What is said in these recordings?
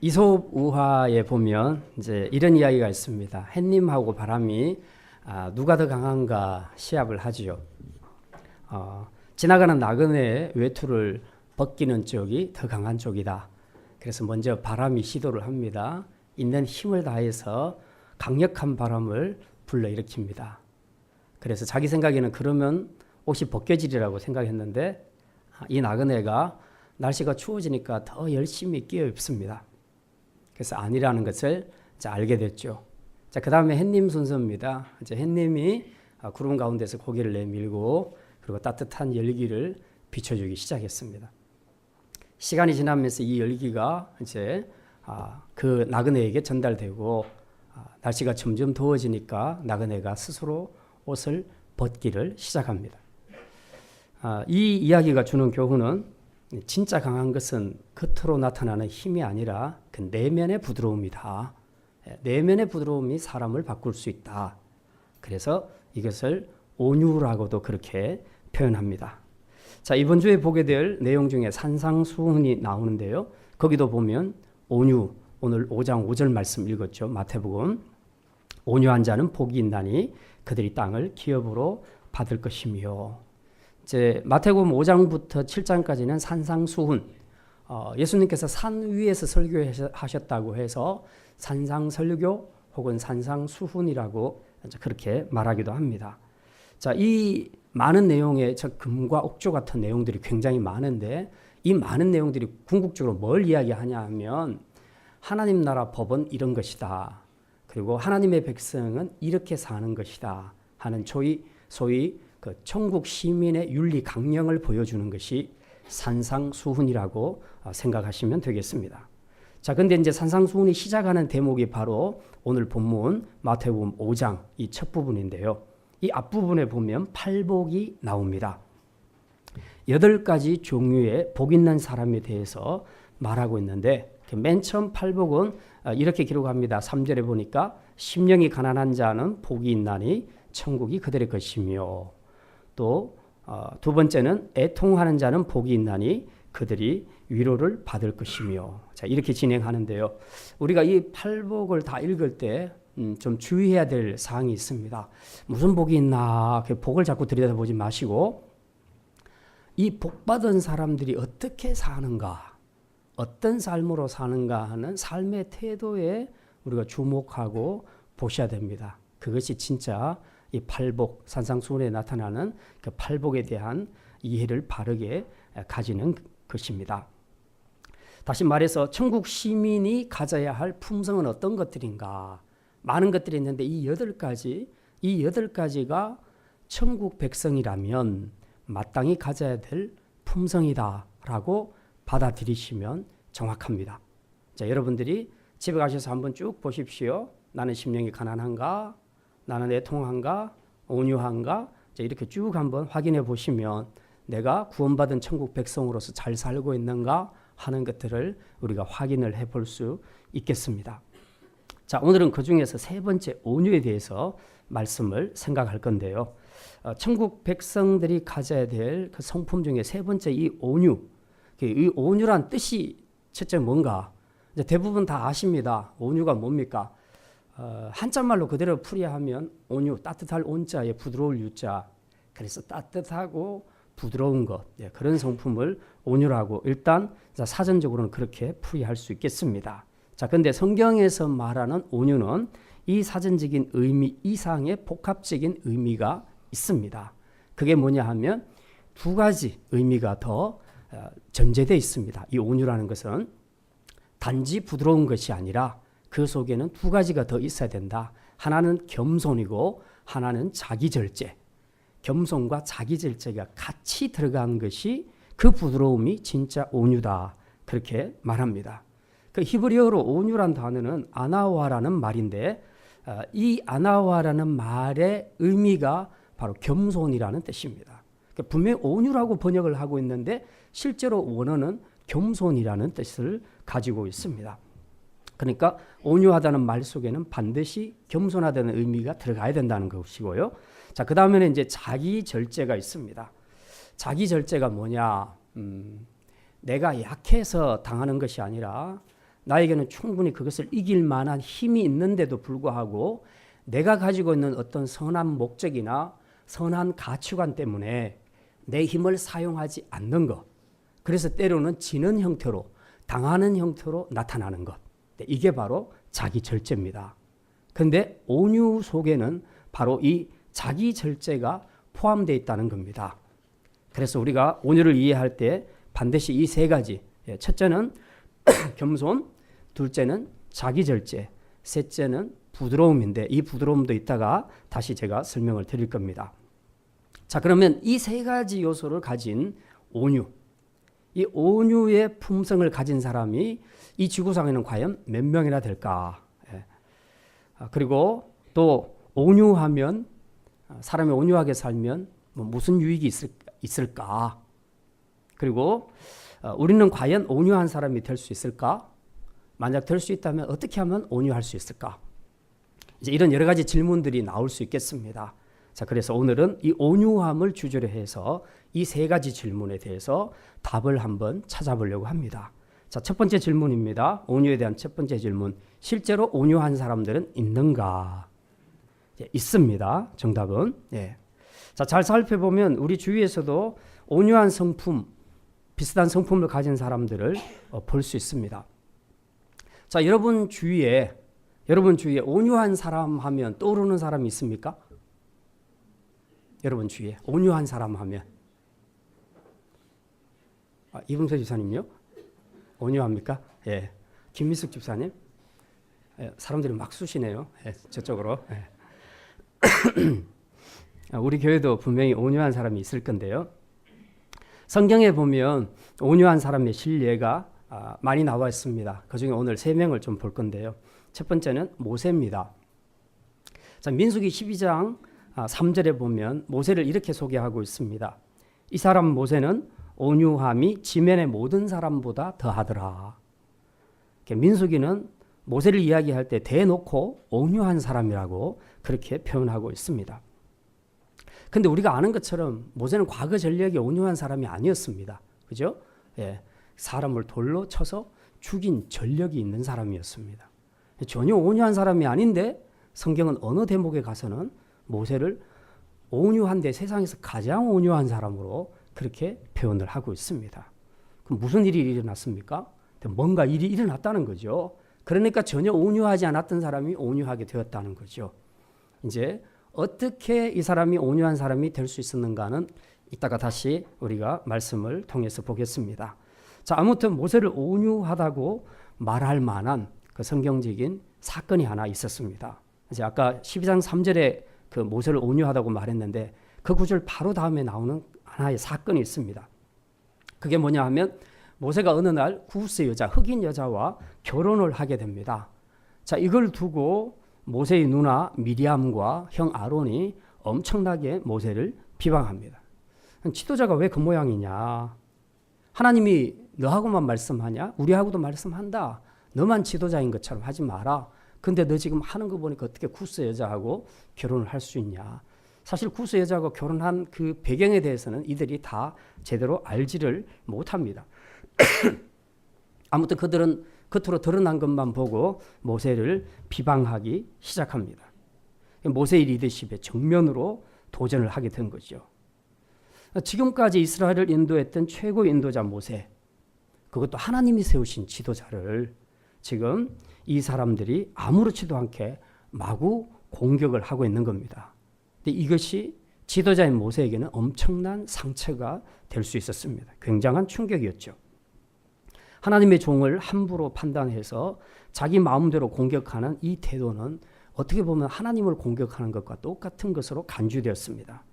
이솝 우화에 보면 이제 이런 이야기가 있습니다. 햇님하고 바람이 누가 더 강한가 시합을 하지요. 지나가는 나그네의 외투를 벗기는 쪽이 더 강한 쪽이다. 그래서 먼저 바람이 시도를 합니다. 있는 힘을 다해서 강력한 바람을 불러일으킵니다. 그래서 자기 생각에는 그러면 옷이 벗겨지리라고 생각했는데 이 나그네가 날씨가 추워지니까 더 열심히 끼어 입습니다. 그래서 아니라는 것을 알게 됐죠. 자, 그 다음에 햇님 순서입니다. 이제 햇님이 구름 가운데서 고개를 내밀고 그리고 따뜻한 열기를 비춰주기 시작했습니다. 시간이 지나면서 이 열기가 이제 그 나그네에게 전달되고 날씨가 점점 더워지니까 나그네가 스스로 옷을 벗기를 시작합니다. 이 이야기가 주는 교훈은 진짜 강한 것은 겉으로 나타나는 힘이 아니라 그 내면의 부드러움이다. 내면의 부드러움이 사람을 바꿀 수 있다. 그래서 이것을 온유라고도 그렇게 표현합니다. 자, 이번 주에 보게 될 내용 중에 산상수훈이 나오는데요. 거기도 보면 온유, 오늘 5장 5절 말씀 읽었죠. 마태복음. 온유한 자는 복이 있나니 그들이 땅을 기업으로 받을 것이며. 이제 마태복음 5장부터 7장까지는 산상수훈, 예수님께서 산 위에서 설교하셨다고 해서 산상설교 혹은 산상수훈이라고 그렇게 말하기도 합니다. 자, 이 많은 내용의 금과 옥조 같은 내용들이 굉장히 많은데 이 많은 내용들이 궁극적으로 뭘 이야기하냐 하면 하나님 나라 법은 이런 것이다. 그리고 하나님의 백성은 이렇게 사는 것이다 하는 소위 그 천국 시민의 윤리 강령을 보여주는 것이 산상수훈이라고 생각하시면 되겠습니다. 자, 근데 이제 산상수훈이 시작하는 대목이 바로 오늘 본문 마태복음 5장 이 첫 부분인데요. 이 앞부분에 보면 팔복이 나옵니다. 8가지 종류의 복 있는 사람에 대해서 말하고 있는데 맨 처음 팔복은 이렇게 기록합니다. 3절에 보니까 심령이 가난한 자는 복이 있나니 천국이 그들의 것이며 또 두 번째는 애통하는 자는 복이 있나니 그들이 위로를 받을 것이며. 자, 이렇게 진행하는데요. 우리가 이 팔복을 다 읽을 때 좀 주의해야 될 사항이 있습니다. 무슨 복이 있나 복을 자꾸 들여다보지 마시고 이 복받은 사람들이 어떻게 사는가, 어떤 삶으로 사는가 하는 삶의 태도에 우리가 주목하고 보셔야 됩니다. 그것이 진짜 이 팔복, 산상수훈에 나타나는 그 팔복에 대한 이해를 바르게 가지는 것입니다. 다시 말해서 천국 시민이 가져야 할 품성은 어떤 것들인가? 많은 것들이 있는데 이 8가지가 천국 백성이라면 마땅히 가져야 될 품성이다라고 받아들이시면 정확합니다. 자, 여러분들이 집에 가셔서 한번 쭉 보십시오. 나는 심령이 가난한가? 나는 애통한가? 온유한가? 자, 이렇게 쭉 한번 확인해 보시면 내가 구원받은 천국 백성으로서 잘 살고 있는가 하는 것들을 우리가 확인을 해볼 수 있겠습니다. 자, 오늘은 그 중에서 세 번째 온유에 대해서 말씀을 생각할 건데요. 천국 백성들이 가져야 될 그 성품 중에 세 번째 이 온유. 이 온유란 뜻이 첫째 뭔가? 이제 대부분 다 아십니다. 온유가 뭡니까? 한자말로 그대로 풀이하면 온유, 따뜻할 온자에 부드러울 유자. 그래서 따뜻하고 부드러운 것, 그런 성품을 온유라고 일단 사전적으로는 그렇게 풀이할 수 있겠습니다. 자, 근데 성경에서 말하는 온유는 이 사전적인 의미 이상의 복합적인 의미가 있습니다. 그게 뭐냐 하면 두 가지 의미가 더 전제되어 있습니다. 이 온유라는 것은 단지 부드러운 것이 아니라 그 속에는 두 가지가 더 있어야 된다. 하나는 겸손이고 하나는 자기절제. 겸손과 자기절제가 같이 들어간 것이 그 부드러움이 진짜 온유다. 그렇게 말합니다. 그 히브리어로 온유란 단어는 아나와라는 말인데 이 아나와라는 말의 의미가 바로 겸손이라는 뜻입니다. 그러니까 분명히 온유라고 번역을 하고 있는데 실제로 원어는 겸손이라는 뜻을 가지고 있습니다. 그러니까 온유하다는 말 속에는 반드시 겸손하다는 의미가 들어가야 된다는 것이고요. 자, 그 다음에는 이제 자기 절제가 있습니다. 자기 절제가 뭐냐? 내가 약해서 당하는 것이 아니라 나에게는 충분히 그것을 이길 만한 힘이 있는데도 불구하고 내가 가지고 있는 어떤 선한 목적이나 선한 가치관 때문에 내 힘을 사용하지 않는 것. 그래서 때로는 지는 형태로, 당하는 형태로 나타나는 것. 이게 바로 자기 절제입니다. 그런데 온유 속에는 바로 이 자기 절제가 포함되어 있다는 겁니다. 그래서 우리가 온유를 이해할 때 반드시 이 세 가지, 첫째는 겸손, 둘째는 자기 절제, 셋째는 부드러움인데 이 부드러움도 이따가 다시 제가 설명을 드릴 겁니다. 자, 그러면 이 세 가지 요소를 가진 온유, 이 온유의 품성을 가진 사람이 이 지구상에는 과연 몇 명이나 될까? 그리고 또 온유하면, 사람이 온유하게 살면 무슨 유익이 있을까? 그리고 우리는 과연 온유한 사람이 될 수 있을까? 만약 될 수 있다면 어떻게 하면 온유할 수 있을까? 이제 이런 여러 가지 질문들이 나올 수 있겠습니다. 자, 그래서 오늘은 이 온유함을 주제로 해서 이 세 가지 질문에 대해서 답을 한번 찾아보려고 합니다. 자, 첫 번째 질문입니다. 온유에 대한 첫 번째 질문. 실제로 온유한 사람들은 있는가? 있습니다. 정답은. 자, 잘 살펴보면 우리 주위에서도 온유한 성품, 비슷한 성품을 가진 사람들을 볼 수 있습니다. 자, 여러분 주위에 온유한 사람 하면 떠오르는 사람이 있습니까? 여러분 주위에 온유한 사람 하면 이봉서 집사님요? 온유합니까? 예. 김미숙 집사님? 사람들이 막 쑤시네요. 저쪽으로. 우리 교회도 분명히 온유한 사람이 있을 건데요. 성경에 보면 온유한 사람의 실례가 많이 나와 있습니다. 그중에 오늘 3명을 좀 볼 건데요. 첫 번째는 모세입니다. 자, 민수기 12장 3절에 보면 모세를 이렇게 소개하고 있습니다. 이 사람 모세는 온유함이 지면의 모든 사람보다 더하더라. 민수기는 모세를 이야기할 때 대놓고 온유한 사람이라고 그렇게 표현하고 있습니다. 근데 우리가 아는 것처럼 모세는 과거 전력이 온유한 사람이 아니었습니다. 그죠? 사람을 돌로 쳐서 죽인 전력이 있는 사람이었습니다. 전혀 온유한 사람이 아닌데 성경은 어느 대목에 가서는 모세를 온유한데 세상에서 가장 온유한 사람으로 그렇게 표현을 하고 있습니다. 그럼 무슨 일이 일어났습니까? 뭔가 일이 일어났다는 거죠. 그러니까 전혀 온유하지 않았던 사람이 온유하게 되었다는 거죠. 이제 어떻게 이 사람이 온유한 사람이 될 수 있었는가는 이따가 다시 우리가 말씀을 통해서 보겠습니다. 자, 아무튼 모세를 온유하다고 말할 만한 그 성경적인 사건이 하나 있었습니다. 이제 아까 12장 3절에 그 모세를 온유하다고 말했는데 그 구절 바로 다음에 나오는 하나의 사건이 있습니다. 그게 뭐냐 하면 모세가 어느 날 구스의 여자, 흑인 여자와 결혼을 하게 됩니다. 자, 이걸 두고 모세의 누나 미리암과 형 아론이 엄청나게 모세를 비방합니다. 지도자가 왜 그 모양이냐? 하나님이 너하고만 말씀하냐? 우리하고도 말씀한다. 너만 지도자인 것처럼 하지 마라. 근데 너 지금 하는 거 보니까 어떻게 구스 여자하고 결혼을 할 수 있냐? 사실 구스 여자하고 결혼한 그 배경에 대해서는 이들이 다 제대로 알지를 못합니다. 아무튼 그들은 겉으로 드러난 것만 보고 모세를 비방하기 시작합니다. 모세의 리더십에 정면으로 도전을 하게 된 거죠. 지금까지 이스라엘을 인도했던 최고 인도자 모세, 그것도 하나님이 세우신 지도자를 지금 이 사람들이 아무렇지도 않게 마구 공격을 하고 있는 겁니다. 근데 이것이 지도자인 모세에게는 엄청난 상처가 될 수 있었습니다. 굉장한 충격이었죠. 하나님의 종을 함부로 판단해서 자기 마음대로 공격하는 이 태도는 어떻게 보면 하나님을 공격하는 것과 똑같은 것으로 간주되었습니다.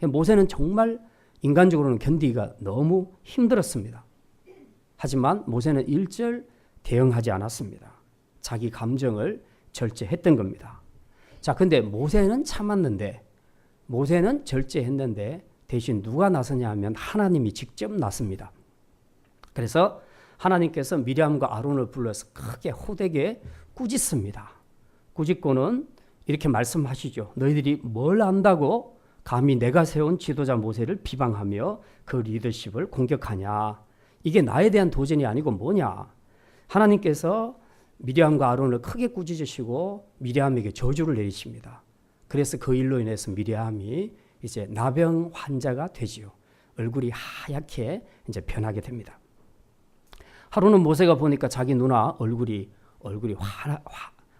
모세는 정말 인간적으로는 견디기가 너무 힘들었습니다. 하지만 모세는 일절 대응하지 않았습니다. 자기 감정을 절제했던 겁니다. 자, 근데 모세는 참았는데, 모세는 절제했는데 대신 누가 나서냐 하면 하나님이 직접 나섭니다. 그래서 하나님께서 미리암과 아론을 불러서 크게 호되게 꾸짖습니다. 꾸짖고는 이렇게 말씀하시죠. 너희들이 뭘 안다고 감히 내가 세운 지도자 모세를 비방하며 그 리더십을 공격하냐. 이게 나에 대한 도전이 아니고 뭐냐. 하나님께서 미리암과 아론을 크게 꾸짖으시고 미리암에게 저주를 내리십니다. 그래서 그 일로 인해서 미리암이 이제 나병 환자가 되지요. 얼굴이 하얗게 이제 변하게 됩니다. 하루는 모세가 보니까 자기 누나 얼굴이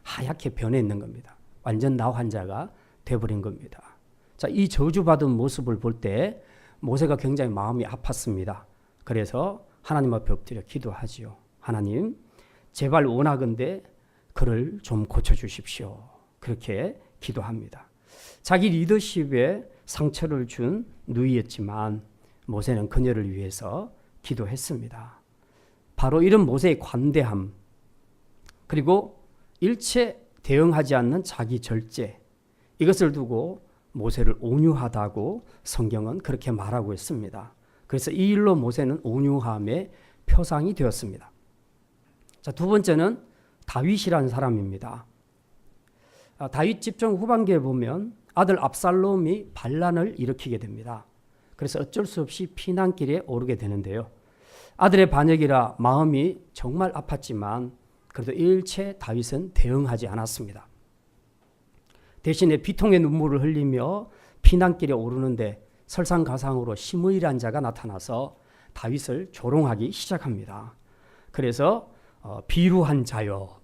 하얗게 변해 있는 겁니다. 완전 나 환자가 돼버린 겁니다. 자, 이 저주받은 모습을 볼 때 모세가 굉장히 마음이 아팠습니다. 그래서 하나님 앞에 엎드려 기도하지요. 하나님, 제발 원하건대 그를 좀 고쳐주십시오. 그렇게 기도합니다. 자기 리더십에 상처를 준 누이였지만 모세는 그녀를 위해서 기도했습니다. 바로 이런 모세의 관대함, 그리고 일체 대응하지 않는 자기 절제, 이것을 두고 모세를 온유하다고 성경은 그렇게 말하고 있습니다. 그래서 이 일로 모세는 온유함의 표상이 되었습니다. 자, 두 번째는 다윗이라는 사람입니다. 다윗 집정 후반기에 보면 아들 압살롬이 반란을 일으키게 됩니다. 그래서 어쩔 수 없이 피난길에 오르게 되는데요. 아들의 반역이라 마음이 정말 아팠지만 그래도 일체 다윗은 대응하지 않았습니다. 대신에 비통의 눈물을 흘리며 피난길에 오르는데 설상가상으로 시므이라는 자가 나타나서 다윗을 조롱하기 시작합니다. 그래서 비루한 자여,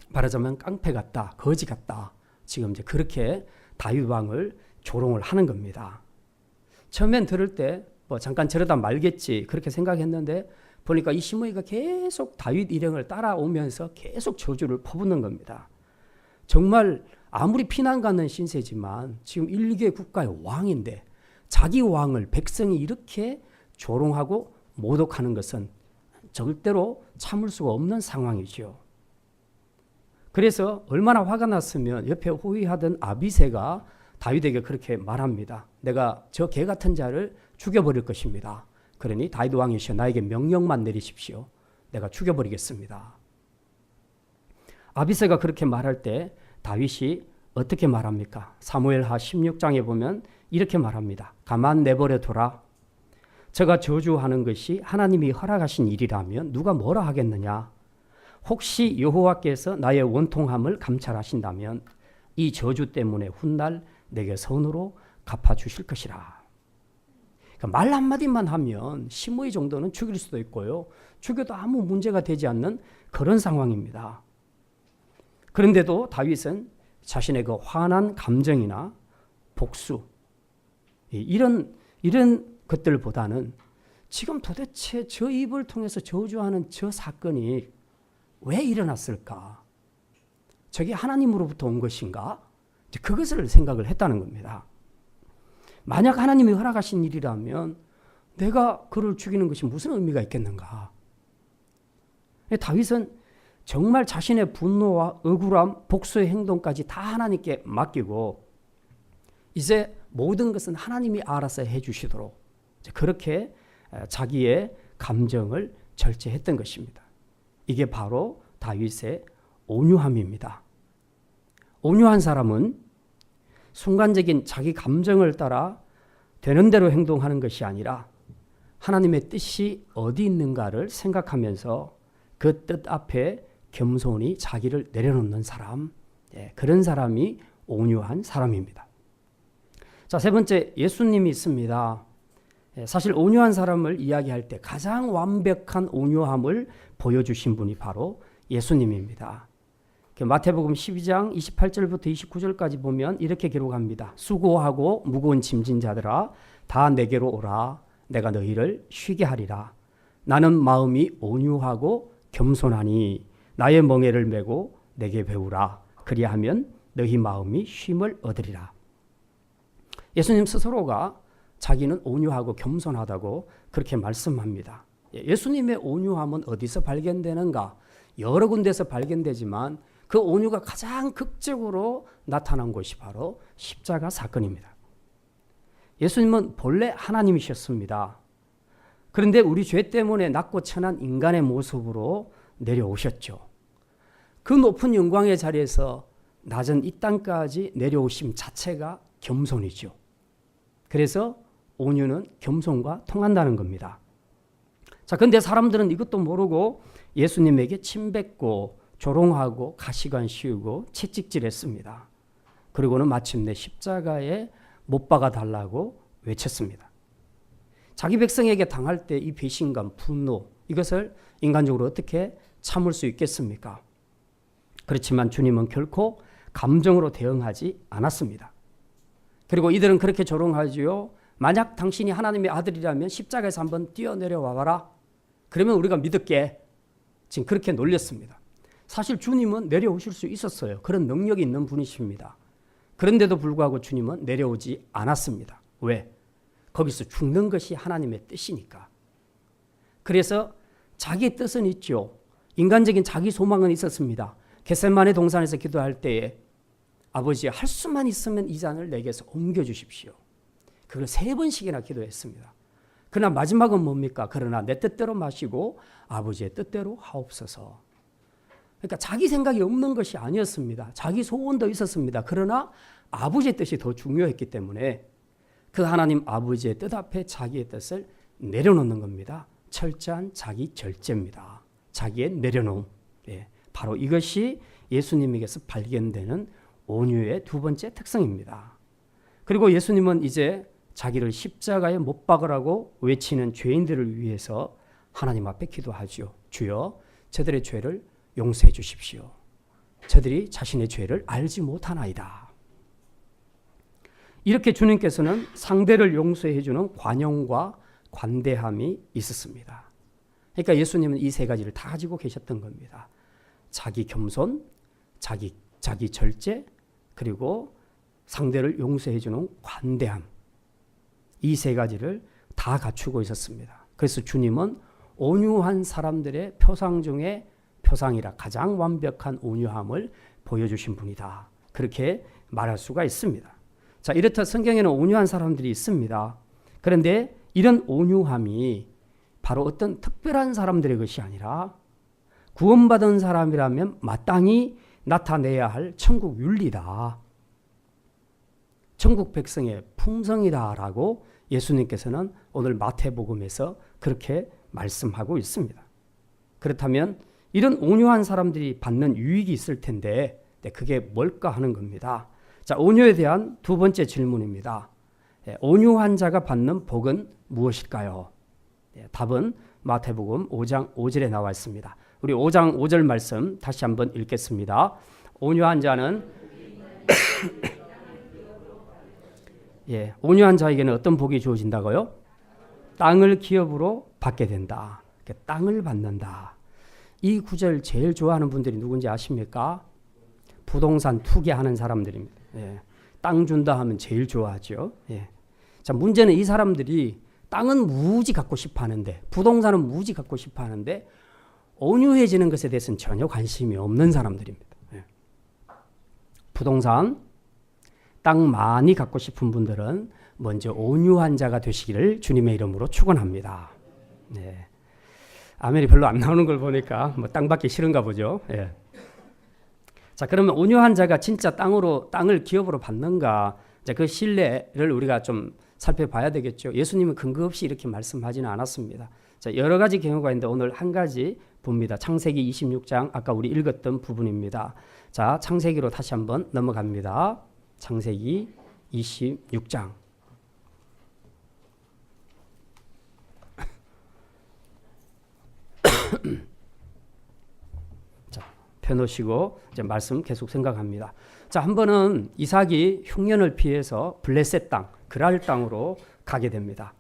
말하자면 깡패 같다, 거지 같다. 지금 이제 그렇게 다윗 왕을 조롱을 하는 겁니다. 처음엔 들을 때 뭐 잠깐 저러다 말겠지 그렇게 생각했는데 보니까 이 시므이가 계속 다윗 일행을 따라오면서 계속 저주를 퍼붓는 겁니다. 정말 아무리 피난 가는 신세지만 지금 일개 국가의 왕인데 자기 왕을 백성이 이렇게 조롱하고 모독하는 것은 절대로 참을 수가 없는 상황이죠. 그래서 얼마나 화가 났으면 옆에 호위하던 아비새가 다윗에게 그렇게 말합니다. 내가 저 개 같은 자를 죽여버릴 것입니다. 그러니 다윗 왕이시여 나에게 명령만 내리십시오. 내가 죽여버리겠습니다. 아비새가 그렇게 말할 때 다윗이 어떻게 말합니까? 사무엘하 16장에 보면 이렇게 말합니다. 가만 내버려 둬라. 저가 저주하는 것이 하나님이 허락하신 일이라면 누가 뭐라 하겠느냐? 혹시 여호와께서 나의 원통함을 감찰하신다면 이 저주 때문에 훗날 내게 선으로 갚아주실 것이라. 그러니까 말 한마디만 하면 시므이 정도는 죽일 수도 있고요. 죽여도 아무 문제가 되지 않는 그런 상황입니다. 그런데도 다윗은 자신의 그 화난 감정이나 복수 이런 것들보다는 지금 도대체 저 입을 통해서 저주하는 저 사건이 왜 일어났을까? 저게 하나님으로부터 온 것인가? 그것을 생각을 했다는 겁니다. 만약 하나님이 허락하신 일이라면 내가 그를 죽이는 것이 무슨 의미가 있겠는가? 다윗은 정말 자신의 분노와 억울함, 복수의 행동까지 다 하나님께 맡기고 이제 모든 것은 하나님이 알아서 해주시도록 그렇게 자기의 감정을 절제했던 것입니다. 이게 바로 다윗의 온유함입니다. 온유한 사람은 순간적인 자기 감정을 따라 되는 대로 행동하는 것이 아니라 하나님의 뜻이 어디 있는가를 생각하면서 그 뜻 앞에 겸손히 자기를 내려놓는 사람, 그런 사람이 온유한 사람입니다. 자, 세 번째, 예수님이 있습니다. 사실 온유한 사람을 이야기할 때 가장 완벽한 온유함을 보여주신 분이 바로 예수님입니다. 마태복음 12장 28절부터 29절까지 보면 이렇게 기록합니다. 수고하고 무거운 짐진 자들아 다 내게로 오라. 내가 너희를 쉬게 하리라. 나는 마음이 온유하고 겸손하니 나의 멍에를 메고 내게 배우라. 그리하면 너희 마음이 쉼을 얻으리라. 예수님 스스로가 자기는 온유하고 겸손하다고 그렇게 말씀합니다. 예수님의 온유함은 어디서 발견되는가? 여러 군데서 발견되지만 그 온유가 가장 극적으로 나타난 곳이 바로 십자가 사건입니다. 예수님은 본래 하나님이셨습니다. 그런데 우리 죄 때문에 낮고 천한 인간의 모습으로 내려오셨죠. 그 높은 영광의 자리에서 낮은 이 땅까지 내려오심 자체가 겸손이죠. 그래서 온유는 겸손과 통한다는 겁니다. 자, 근데 사람들은 이것도 모르고 예수님에게 침뱉고 조롱하고 가시관 씌우고 채찍질했습니다. 그리고는 마침내 십자가에 못 박아 달라고 외쳤습니다. 자기 백성에게 당할 때 이 배신감, 분노, 이것을 인간적으로 어떻게 참을 수 있겠습니까? 그렇지만 주님은 결코 감정으로 대응하지 않았습니다. 그리고 이들은 그렇게 조롱하지요. 만약 당신이 하나님의 아들이라면 십자가에서 한번 뛰어내려와 봐라. 그러면 우리가 믿을게. 지금 그렇게 놀렸습니다. 사실 주님은 내려오실 수 있었어요. 그런 능력이 있는 분이십니다. 그런데도 불구하고 주님은 내려오지 않았습니다. 왜? 거기서 죽는 것이 하나님의 뜻이니까. 그래서 자기의 뜻은 있죠. 인간적인 자기 소망은 있었습니다. 겟세마네 동산에서 기도할 때에 아버지 할 수만 있으면 이 잔을 내게서 옮겨주십시오. 그걸 3번씩이나 기도했습니다. 그러나 마지막은 뭡니까? 그러나 내 뜻대로 마시고 아버지의 뜻대로 하옵소서. 그러니까 자기 생각이 없는 것이 아니었습니다. 자기 소원도 있었습니다. 그러나 아버지의 뜻이 더 중요했기 때문에 그 하나님 아버지의 뜻 앞에 자기의 뜻을 내려놓는 겁니다. 철저한 자기 절제입니다. 자기의 내려놓음. 예, 바로 이것이 예수님에게서 발견되는 온유의 두 번째 특성입니다. 그리고 예수님은 이제 자기를 십자가에 못 박으라고 외치는 죄인들을 위해서 하나님 앞에 기도하죠. 주여, 저들의 죄를 용서해 주십시오. 저들이 자신의 죄를 알지 못하나이다. 이렇게 주님께서는 상대를 용서해 주는 관용과 관대함이 있었습니다. 그러니까 예수님은 이 3가지를 다 가지고 계셨던 겁니다. 자기 겸손, 자기 절제, 그리고 상대를 용서해 주는 관대함. 이 3가지를 다 갖추고 있었습니다. 그래서 주님은 온유한 사람들의 표상 중에 표상이라 가장 완벽한 온유함을 보여주신 분이다. 그렇게 말할 수가 있습니다. 자, 이렇듯 성경에는 온유한 사람들이 있습니다. 그런데 이런 온유함이 바로 어떤 특별한 사람들의 것이 아니라 구원받은 사람이라면 마땅히 나타내야 할 천국 윤리다. 천국 백성의 풍성이다라고 예수님께서는 오늘 마태복음에서 그렇게 말씀하고 있습니다. 그렇다면 이런 온유한 사람들이 받는 유익이 있을 텐데 그게 뭘까 하는 겁니다. 자, 온유에 대한 두 번째 질문입니다. 온유한 자가 받는 복은 무엇일까요? 답은 마태복음 5장 5절에 나와 있습니다. 우리 5장 5절 말씀 다시 한번 읽겠습니다. 온유한 자는 온유한 자에게는 어떤 복이 주어진다고요? 땅을 기업으로 받게 된다. 땅을 받는다. 이 구절 제일 좋아하는 분들이 누군지 아십니까? 부동산 투기하는 사람들입니다. 땅 준다 하면 제일 좋아하죠. 자, 문제는 이 사람들이 땅은 무지 갖고 싶어 하는데, 부동산은 무지 갖고 싶어 하는데 온유해지는 것에 대해서는 전혀 관심이 없는 사람들입니다. 부동산, 땅 많이 갖고 싶은 분들은 먼저 온유한 자가 되시기를 주님의 이름으로 축원합니다. 아멘이 별로 안 나오는 걸 보니까 땅 받기 싫은가 보죠. 자, 그러면 온유한 자가 진짜 땅을 기업으로 받는가? 자, 그 신뢰를 우리가 좀 살펴봐야 되겠죠. 예수님은 근거 없이 이렇게 말씀하지는 않았습니다. 자, 여러 가지 경우가 있는데 오늘 한 가지 봅니다. 창세기 26장 아까 우리 읽었던 부분입니다. 자, 창세기로 다시 한번 넘어갑니다. 창세기 26장. 자, 펴놓으시고 이제 말씀 계속 생각합니다. 자, 한 번은 이삭이 흉년을 피해서 블레셋 땅, 그랄 땅으로 가게 됩니다.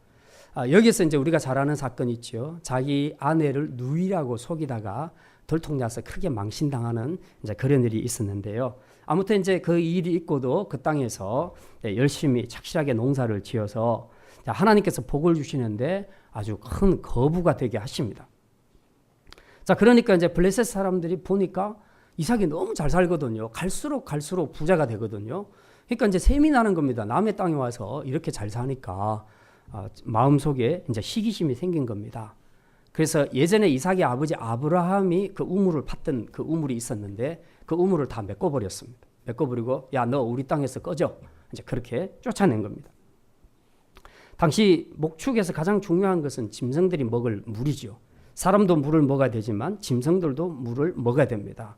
여기서 이제 우리가 잘 아는 사건이 있죠. 자기 아내를 누이라고 속이다가 들통나서 크게 망신당하는 이제 그런 일이 있었는데요. 아무튼 이제 그 일이 있고도 그 땅에서 열심히 착실하게 농사를 지어서 하나님께서 복을 주시는데 아주 큰 거부가 되게 하십니다. 자, 그러니까 이제 블레셋 사람들이 보니까 이삭이 너무 잘 살거든요. 갈수록 부자가 되거든요. 그러니까 이제 셈이 나는 겁니다. 남의 땅에 와서 이렇게 잘 사니까 마음속에 이제 시기심이 생긴 겁니다. 그래서 예전에 이삭의 아버지 아브라함이 그 우물을 팠던 그 우물이 있었는데 그 우물을 다 메꿔버렸습니다. 메꿔버리고 야, 너 우리 땅에서 꺼져. 이제 그렇게 쫓아낸 겁니다. 당시 목축에서 가장 중요한 것은 짐승들이 먹을 물이죠. 사람도 물을 먹어야 되지만 짐승들도 물을 먹어야 됩니다.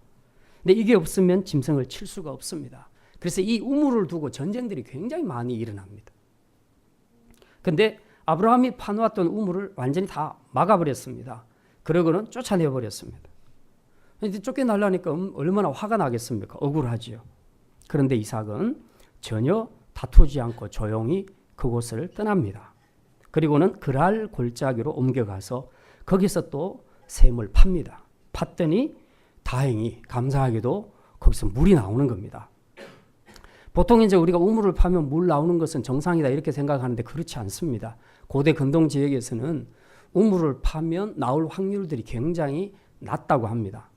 근데 이게 없으면 짐승을 칠 수가 없습니다. 그래서 이 우물을 두고 전쟁들이 굉장히 많이 일어납니다. 근데 아브라함이 파놓았던 우물을 완전히 다 막아버렸습니다. 그러고는 쫓아내버렸습니다. 이제 쫓겨나려니까 얼마나 화가 나겠습니까? 억울하지요. 그런데 이삭은 전혀 다투지 않고 조용히 그곳을 떠납니다. 그리고는 그랄 골짜기로 옮겨가서 거기서 또 샘을 팝니다. 팠더니 다행히 감사하게도 거기서 물이 나오는 겁니다. 보통 이제 우리가 우물을 파면 물 나오는 것은 정상이다 이렇게 생각하는데 그렇지 않습니다. 고대 근동 지역에서는 우물을 파면 나올 확률들이 굉장히 낮다고 합니다.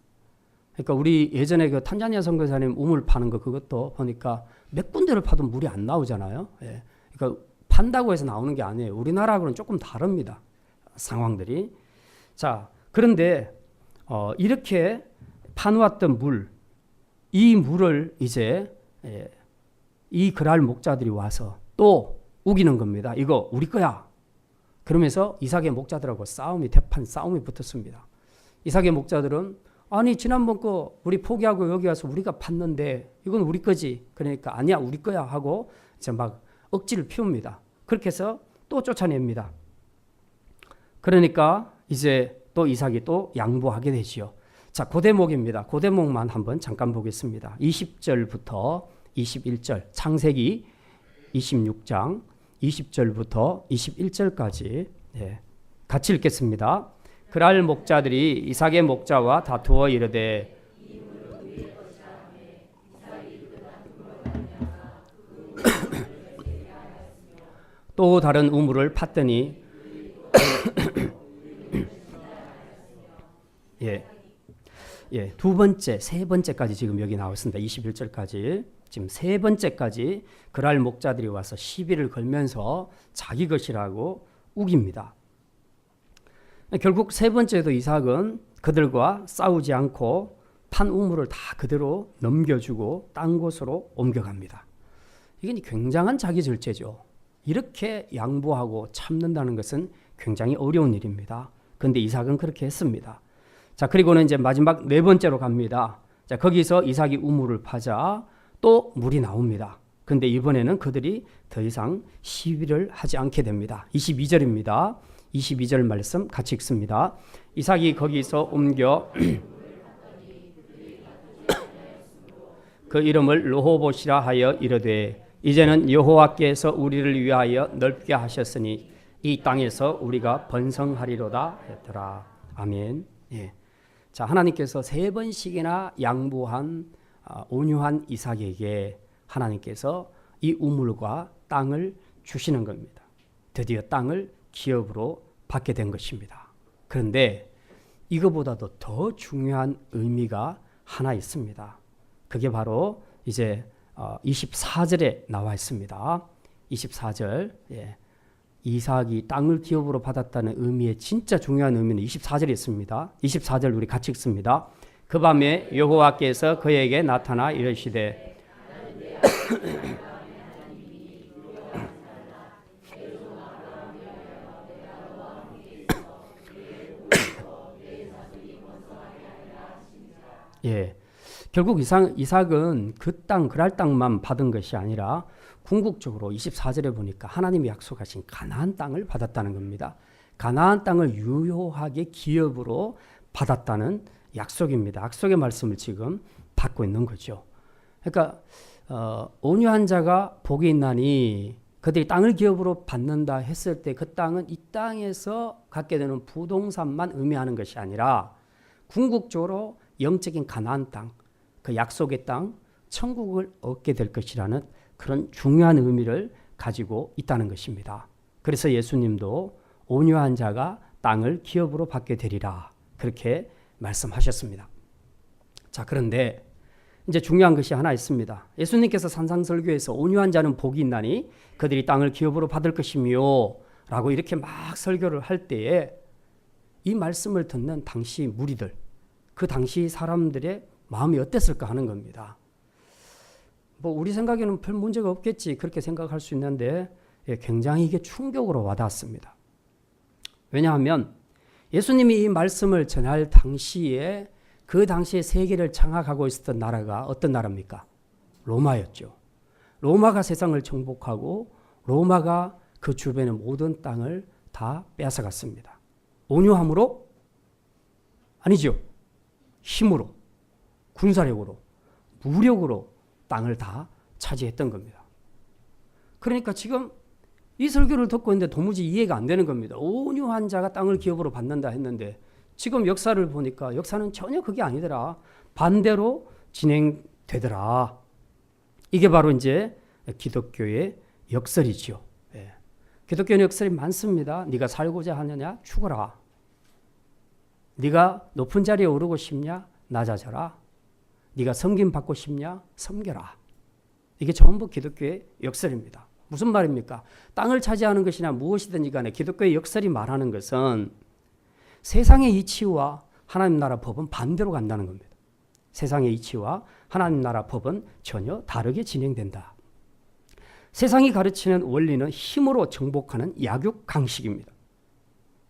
그러니까 우리 예전에 그 탄자니아 선교사님 우물 파는 거 그것도 보니까 몇 군데를 파도 물이 안 나오잖아요. 예. 그러니까 판다고 해서 나오는 게 아니에요. 우리나라하고는 조금 다릅니다. 상황들이. 자, 그런데 이렇게 파놓았던 물, 이 물을 이제 이 그랄 목자들이 와서 또 우기는 겁니다. 이거 우리 거야. 그러면서 이삭의 목자들하고 대판 싸움이 붙었습니다. 이삭의 목자들은 아니 지난번 거 우리 포기하고 여기 와서 우리가 팠는데 이건 우리 거지. 그러니까 아니야 우리 거야 하고 이제 막 억지를 피웁니다. 그렇게 해서 또 쫓아냅니다. 그러니까 이제 또 이삭이 또 양보하게 되지요. 자, 그 대목입니다. 그 대목만 한번 잠깐 보겠습니다. 20절부터 21절, 창세기 26장 20절부터 21절까지 같이 읽겠습니다. 그랄 목자들이 이삭의 목자와 다투어 이르되 또 다른 우물을 팠더니 두 번째, 세 번째까지 지금 여기 나왔습니다. 21절까지 지금 세 번째까지 그랄 목자들이 와서 시비를 걸면서 자기 것이라고 우깁니다. 결국 세 번째도 이삭은 그들과 싸우지 않고 판 우물을 다 그대로 넘겨주고 딴 곳으로 옮겨갑니다. 이게 굉장한 자기 절제죠. 이렇게 양보하고 참는다는 것은 굉장히 어려운 일입니다. 그런데 이삭은 그렇게 했습니다. 자, 그리고는 이제 마지막 네 번째로 갑니다. 자, 거기서 이삭이 우물을 파자 또 물이 나옵니다. 그런데 이번에는 그들이 더 이상 시비를 하지 않게 됩니다. 22절입니다. 22절 말씀 같이 읽습니다. 이삭이 거기서 옮겨 그 이름을 르호봇이라 하여 이르되 이제는 여호와께서 우리를 위하여 넓게 하셨으니 이 땅에서 우리가 번성하리로다 했더라. 아멘. 예. 자, 하나님께서 세 번씩이나 양보한 온유한 이삭에게 하나님께서 이 우물과 땅을 주시는 겁니다. 드디어 땅을 기업으로 받게 된 것입니다. 그런데 이거보다도 더 중요한 의미가 하나 있습니다. 그게 바로 이제 24절에 나와 있습니다. 24절. 이삭이 땅을 기업으로 받았다는 의미의 진짜 중요한 의미는 24절에 있습니다. 24절 우리 같이 읽습니다. 그 밤에 여호와께서 그에게 나타나 이르시되 결국 이삭은 그 땅, 그랄 땅만 받은 것이 아니라 궁극적으로 24절에 보니까 하나님이 약속하신 가나안 땅을 받았다는 겁니다. 가나안 땅을 유효하게 기업으로 받았다는 약속입니다. 약속의 말씀을 지금 받고 있는 거죠. 그러니까 온유한 자가 복이 있나니 그들이 땅을 기업으로 받는다 했을 때 그 땅은 이 땅에서 갖게 되는 부동산만 의미하는 것이 아니라 궁극적으로 영적인 가나안 땅, 그 약속의 땅, 천국을 얻게 될 것이라는 그런 중요한 의미를 가지고 있다는 것입니다. 그래서 예수님도 온유한 자가 땅을 기업으로 받게 되리라 그렇게 말씀하셨습니다. 자, 그런데 이제 중요한 것이 하나 있습니다. 예수님께서 산상설교에서 온유한 자는 복이 있나니 그들이 땅을 기업으로 받을 것이며 라고 이렇게 막 설교를 할 때에 이 말씀을 듣는 당시 무리들, 그 당시 사람들의 마음이 어땠을까 하는 겁니다. 뭐 우리 생각에는 별 문제가 없겠지 그렇게 생각할 수 있는데 굉장히 이게 충격으로 와닿았습니다. 왜냐하면 예수님이 이 말씀을 전할 당시에 그 당시에 세계를 장악하고 있었던 나라가 어떤 나라입니까? 로마였죠. 로마가 세상을 정복하고 로마가 그 주변의 모든 땅을 다 빼앗아갔습니다. 온유함으로? 아니죠. 힘으로, 군사력으로, 무력으로 땅을 다 차지했던 겁니다. 그러니까 지금 이 설교를 듣고 있는데 도무지 이해가 안 되는 겁니다. 온유한 자가 땅을 기업으로 받는다 했는데 지금 역사를 보니까 역사는 전혀 그게 아니더라. 반대로 진행되더라. 이게 바로 이제 기독교의 역설이죠. 예. 기독교는 역설이 많습니다. 네가 살고자 하느냐? 죽어라. 네가 높은 자리에 오르고 싶냐? 낮아져라. 네가 섬김 받고 싶냐? 섬겨라. 이게 전부 기독교의 역설입니다. 무슨 말입니까? 땅을 차지하는 것이나 무엇이든지 간에 기독교의 역설이 말하는 것은 세상의 이치와 하나님 나라 법은 반대로 간다는 겁니다. 세상의 이치와 하나님 나라 법은 전혀 다르게 진행된다. 세상이 가르치는 원리는 힘으로 정복하는 약육 강식입니다.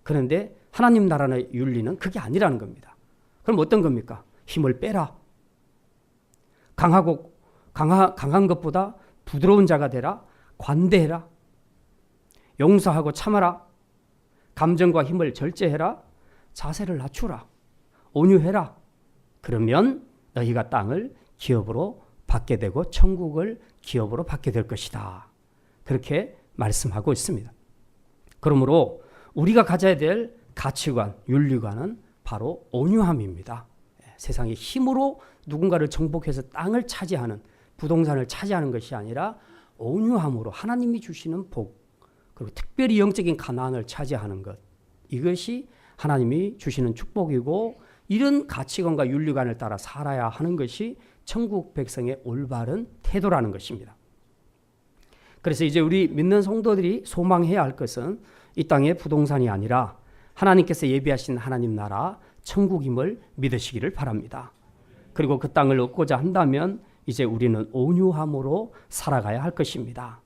그런데 하나님 나라의 윤리는 그게 아니라는 겁니다. 그럼 어떤 겁니까? 힘을 빼라. 강한 것보다 부드러운 자가 되라. 관대해라. 용서하고 참아라. 감정과 힘을 절제해라. 자세를 낮추라. 온유해라. 그러면 너희가 땅을 기업으로 받게 되고 천국을 기업으로 받게 될 것이다. 그렇게 말씀하고 있습니다. 그러므로 우리가 가져야 될 가치관, 윤리관은 바로 온유함입니다. 세상의 힘으로 누군가를 정복해서 땅을 차지하는, 부동산을 차지하는 것이 아니라 온유함으로 하나님이 주시는 복, 그리고 특별히 영적인 가난을 차지하는 것, 이것이 하나님이 주시는 축복이고 이런 가치관과 윤리관을 따라 살아야 하는 것이 천국 백성의 올바른 태도라는 것입니다. 그래서 이제 우리 믿는 성도들이 소망해야 할 것은 이 땅의 부동산이 아니라 하나님께서 예비하신 하나님 나라 천국임을 믿으시기를 바랍니다. 그리고 그 땅을 얻고자 한다면 이제 우리는 온유함으로 살아가야 할 것입니다.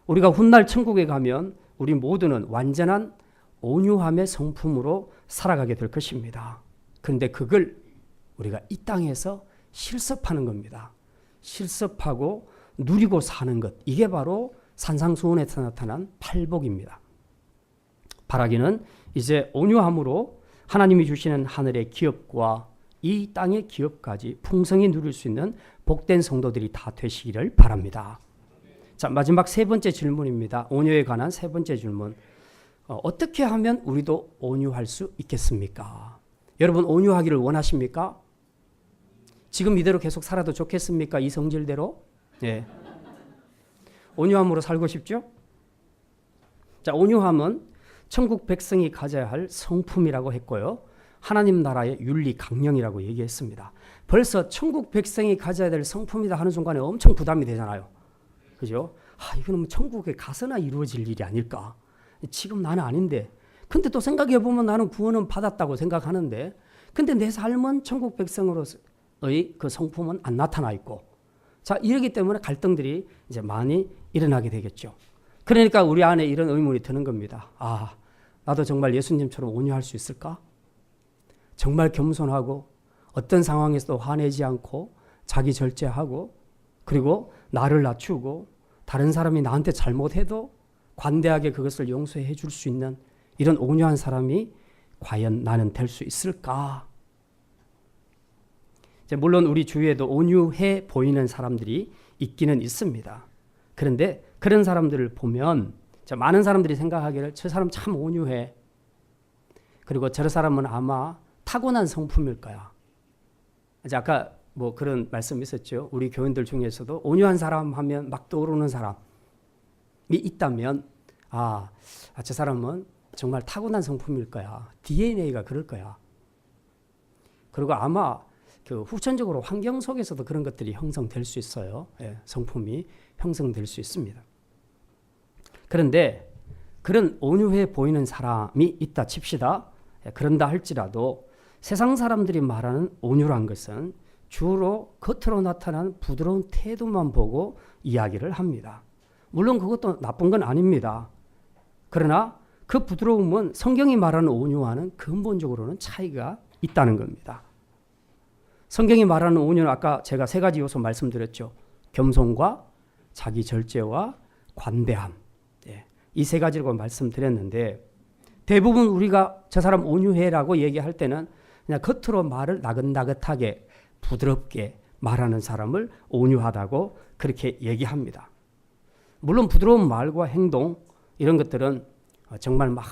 우리가 훗날 천국에 가면 우리 모두는 완전한 온유함의 성품으로 살아가게 될 것입니다. 그런데 그걸 우리가 이 땅에서 실습하는 겁니다. 실습하고 누리고 사는 것, 이게 바로 산상수훈에서 나타난 팔복입니다. 바라기는 이제 온유함으로 하나님이 주시는 하늘의 기업과 이 땅의 기업까지 풍성히 누릴 수 있는 복된 성도들이 다 되시기를 바랍니다. 자, 마지막 세 번째 질문입니다. 온유에 관한 세 번째 질문. 어떻게 하면 우리도 온유할 수 있겠습니까? 여러분 온유하기를 원하십니까? 지금 이대로 계속 살아도 좋겠습니까? 이 성질대로? 네. 온유함으로 살고 싶죠? 자, 온유함은 천국 백성이 가져야 할 성품이라고 했고요. 하나님 나라의 윤리 강령이라고 얘기했습니다. 벌써 천국 백성이 가져야 될 성품이다 하는 순간에 엄청 부담이 되잖아요. 그죠? 이거는 천국에 가서나 이루어질 일이 아닐까? 지금 나는 아닌데. 근데 또 생각해 보면 나는 구원은 받았다고 생각하는데, 근데 내 삶은 천국 백성으로서의 그 성품은 안 나타나 있고, 자, 이러기 때문에 갈등들이 이제 많이 일어나게 되겠죠. 그러니까 우리 안에 이런 의문이 드는 겁니다. 나도 정말 예수님처럼 온유할 수 있을까? 정말 겸손하고 어떤 상황에서도 화내지 않고 자기 절제하고 그리고 나를 낮추고 다른 사람이 나한테 잘못해도 관대하게 그것을 용서해 줄 수 있는 이런 온유한 사람이 과연 나는 될 수 있을까? 물론 우리 주위에도 온유해 보이는 사람들이 있기는 있습니다. 그런데 그런 사람들을 보면 많은 사람들이 생각하기를 저 사람 참 온유해. 그리고 저 사람은 아마 타고난 성품일 거야. 아까 뭐 그런 말씀 있었죠. 우리 교인들 중에서도 온유한 사람 하면 막 떠오르는 사람이 있다면 저 사람은 정말 타고난 성품일 거야. DNA가 그럴 거야. 그리고 아마 그 후천적으로 환경 속에서도 그런 것들이 형성될 수 있어요. 성품이 형성될 수 있습니다. 그런데 그런 온유해 보이는 사람이 있다 칩시다. 그런다 할지라도 세상 사람들이 말하는 온유란 것은 주로 겉으로 나타난 부드러운 태도만 보고 이야기를 합니다. 물론 그것도 나쁜 건 아닙니다. 그러나 그 부드러움은 성경이 말하는 온유와는 근본적으로는 차이가 있다는 겁니다. 성경이 말하는 온유는 아까 제가 세 가지 요소 말씀드렸죠. 겸손과 자기 절제와 관대함. 이 세 가지라고 말씀드렸는데 대부분 우리가 저 사람 온유해라고 얘기할 때는 그냥 겉으로 말을 나긋나긋하게 부드럽게 말하는 사람을 온유하다고 그렇게 얘기합니다. 물론 부드러운 말과 행동 이런 것들은 정말 막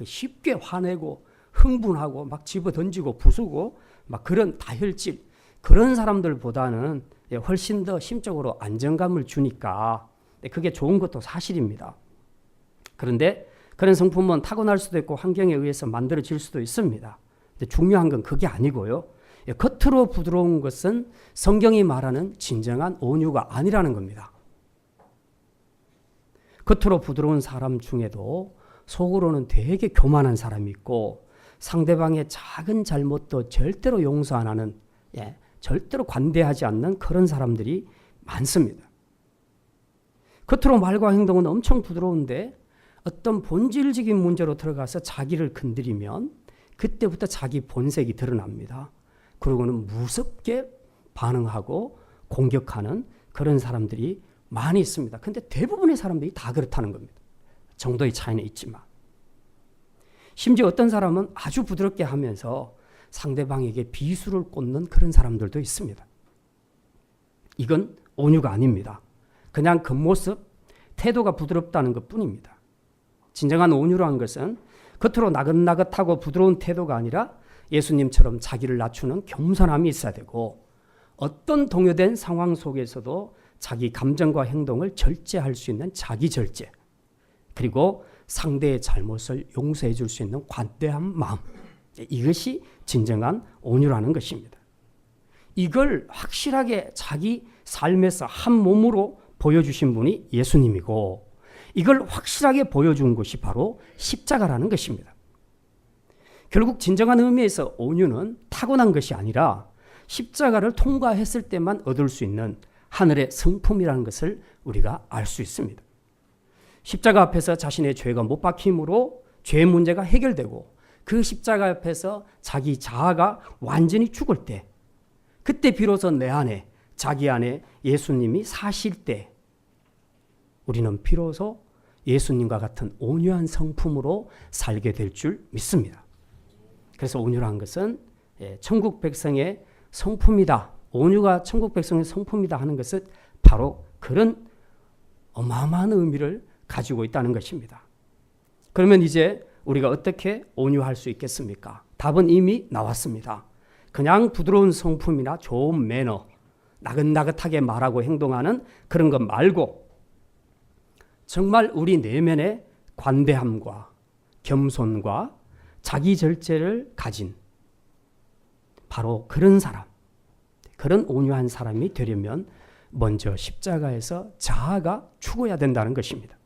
쉽게 화내고 흥분하고 막 집어던지고 부수고 막 그런 다혈질 그런 사람들보다는 훨씬 더 심적으로 안정감을 주니까 그게 좋은 것도 사실입니다. 그런데 그런 성품은 타고날 수도 있고 환경에 의해서 만들어질 수도 있습니다. 근데 중요한 건 그게 아니고요. 겉으로 부드러운 것은 성경이 말하는 진정한 온유가 아니라는 겁니다. 겉으로 부드러운 사람 중에도 속으로는 되게 교만한 사람이 있고 상대방의 작은 잘못도 절대로 용서 안 하는 절대로 관대하지 않는 그런 사람들이 많습니다. 겉으로 말과 행동은 엄청 부드러운데 어떤 본질적인 문제로 들어가서 자기를 건드리면 그때부터 자기 본색이 드러납니다. 그러고는 무섭게 반응하고 공격하는 그런 사람들이 많이 있습니다. 그런데 대부분의 사람들이 다 그렇다는 겁니다. 정도의 차이는 있지만. 심지어 어떤 사람은 아주 부드럽게 하면서 상대방에게 비수를 꽂는 그런 사람들도 있습니다. 이건 온유가 아닙니다. 그냥 겉모습, 태도가 부드럽다는 것뿐입니다. 진정한 온유라는 것은 겉으로 나긋나긋하고 부드러운 태도가 아니라 예수님처럼 자기를 낮추는 겸손함이 있어야 되고 어떤 동요된 상황 속에서도 자기 감정과 행동을 절제할 수 있는 자기 절제 그리고 상대의 잘못을 용서해 줄 수 있는 관대한 마음 이것이 진정한 온유라는 것입니다. 이걸 확실하게 자기 삶에서 한 몸으로 보여주신 분이 예수님이고 이걸 확실하게 보여준 것이 바로 십자가라는 것입니다. 결국 진정한 의미에서 온유는 타고난 것이 아니라 십자가를 통과했을 때만 얻을 수 있는 하늘의 성품이라는 것을 우리가 알 수 있습니다. 십자가 앞에서 자신의 죄가 못 박힘으로 죄 문제가 해결되고 그 십자가 앞에서 자기 자아가 완전히 죽을 때 그때 비로소 내 안에 자기 안에 예수님이 사실 때 우리는 비로소 예수님과 같은 온유한 성품으로 살게 될 줄 믿습니다. 그래서 온유라는 것은 천국 백성의 성품이다. 온유가 천국 백성의 성품이다 하는 것은 바로 그런 어마어마한 의미를 가지고 있다는 것입니다. 그러면 이제 우리가 어떻게 온유할 수 있겠습니까? 답은 이미 나왔습니다. 그냥 부드러운 성품이나 좋은 매너, 나긋나긋하게 말하고 행동하는 그런 것 말고 정말 우리 내면의 관대함과 겸손과 자기 절제를 가진 바로 그런 사람, 그런 온유한 사람이 되려면 먼저 십자가에서 자아가 죽어야 된다는 것입니다.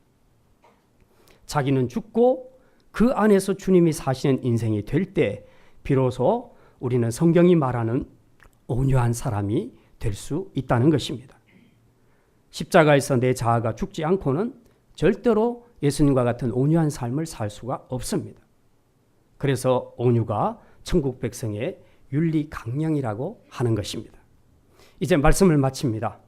자기는 죽고 그 안에서 주님이 사시는 인생이 될 때 비로소 우리는 성경이 말하는 온유한 사람이 될 수 있다는 것입니다. 십자가에서 내 자아가 죽지 않고는 절대로 예수님과 같은 온유한 삶을 살 수가 없습니다. 그래서 온유가 천국 백성의 윤리 강령이라고 하는 것입니다. 이제 말씀을 마칩니다.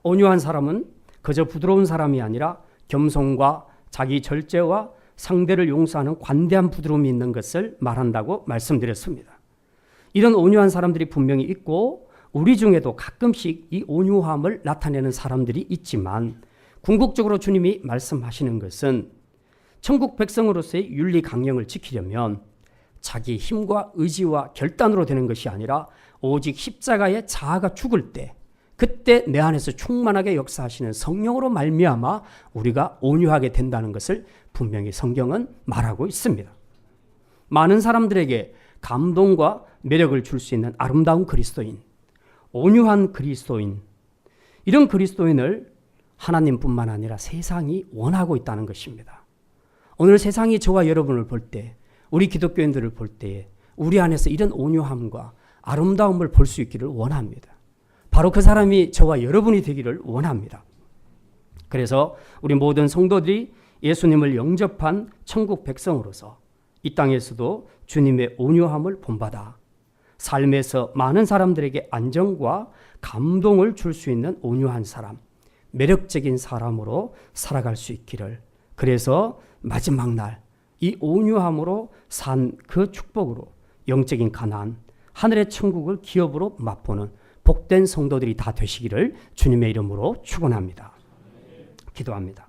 온유한 사람은 그저 부드러운 사람이 아니라 겸손과 자기 절제와 상대를 용서하는 관대한 부드러움이 있는 것을 말한다고 말씀드렸습니다. 이런 온유한 사람들이 분명히 있고 우리 중에도 가끔씩 이 온유함을 나타내는 사람들이 있지만 궁극적으로 주님이 말씀하시는 것은 천국 백성으로서의 윤리 강령을 지키려면 자기 힘과 의지와 결단으로 되는 것이 아니라 오직 십자가의 자아가 죽을 때 그때 내 안에서 충만하게 역사하시는 성령으로 말미암아 우리가 온유하게 된다는 것을 분명히 성경은 말하고 있습니다. 많은 사람들에게 감동과 매력을 줄 수 있는 아름다운 그리스도인, 온유한 그리스도인, 이런 그리스도인을 하나님뿐만 아니라 세상이 원하고 있다는 것입니다. 오늘 세상이 저와 여러분을 볼 때, 우리 기독교인들을 볼 때에 우리 안에서 이런 온유함과 아름다움을 볼 수 있기를 원합니다. 바로 그 사람이 저와 여러분이 되기를 원합니다. 그래서 우리 모든 성도들이 예수님을 영접한 천국 백성으로서 이 땅에서도 주님의 온유함을 본받아 삶에서 많은 사람들에게 안정과 감동을 줄 수 있는 온유한 사람, 매력적인 사람으로 살아갈 수 있기를. 그래서 마지막 날 이 온유함으로 산 그 축복으로 영적인 가나안, 하늘의 천국을 기업으로 맛보는 복된 성도들이 다 되시기를 주님의 이름으로 축원합니다. 기도합니다.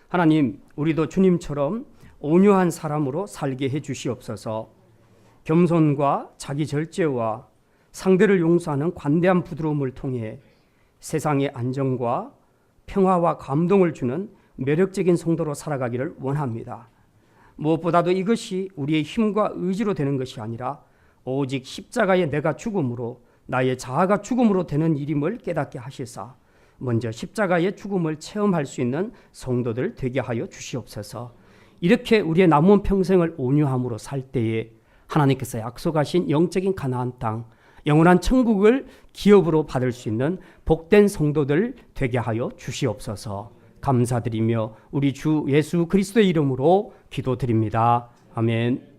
하나님, 우리도 주님처럼 온유한 사람으로 살게 해 주시옵소서. 겸손과 자기 절제와 상대를 용서하는 관대한 부드러움을 통해 세상의 안정과 평화와 감동을 주는 매력적인 성도로 살아가기를 원합니다. 무엇보다도 이것이 우리의 힘과 의지로 되는 것이 아니라 오직 십자가의 내가 죽음으로, 나의 자아가 죽음으로 되는 일임을 깨닫게 하시사 먼저 십자가의 죽음을 체험할 수 있는 성도들 되게 하여 주시옵소서. 이렇게 우리의 남은 평생을 온유함으로 살 때에 하나님께서 약속하신 영적인 가나안 땅, 영원한 천국을 기업으로 받을 수 있는 복된 성도들 되게 하여 주시옵소서. 감사드리며 우리 주 예수 그리스도의 이름으로 기도드립니다. 아멘.